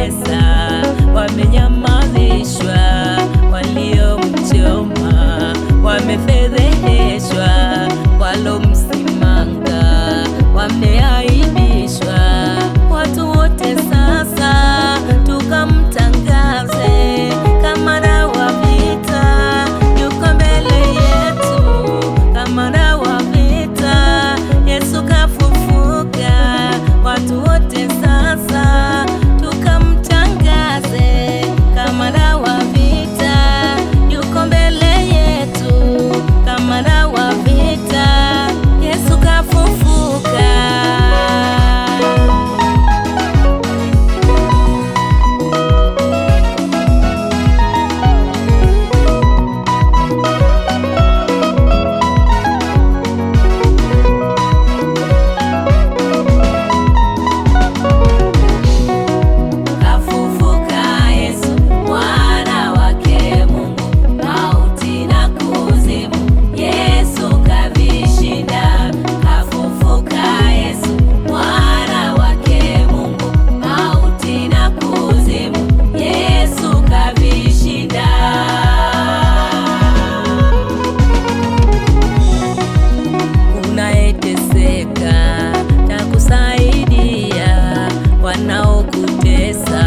waliomtesa wamenyamazishwa, waliomchoma wamefedheheshwa, walomsimanga wameaibishwa. Watu wote sasa tukamtangaze, kamanda wa vita yuko mbele yetu, kamanda wa vita Yesu kafufuka. Watu wote sasa tukamtangaze, kamanda wa vita yuko mbele yetu, kamanda wa vita Yesu kafufuka. Takusaidia, wanaokutesa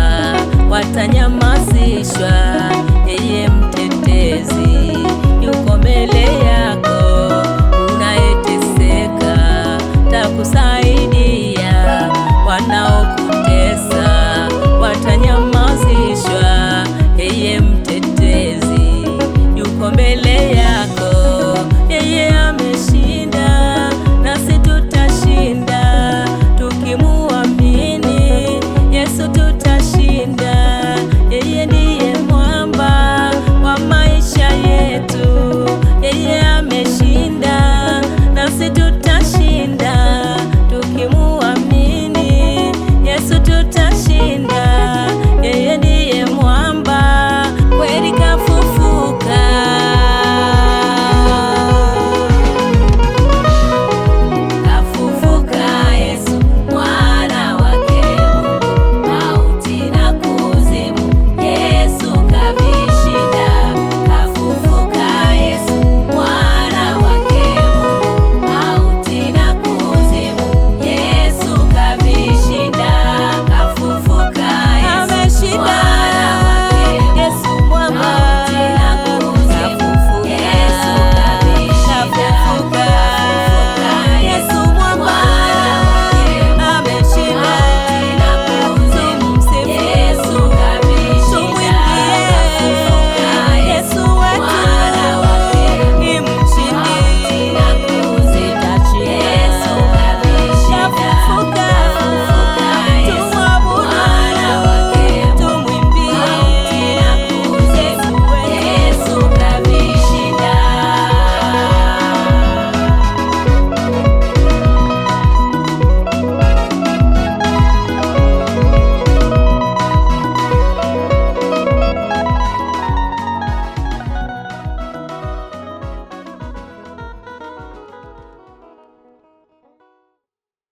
watanyamazishwa. Yeye mtetezi yuko mbele yako, unayeteseka takusaidia, wanaokutesa watanyamazishwa. Yeye mtetezi yuko mbele yako, yeye ameshinda, nasi tutashinda. Tukimuamini Yesu tutashinda, yeye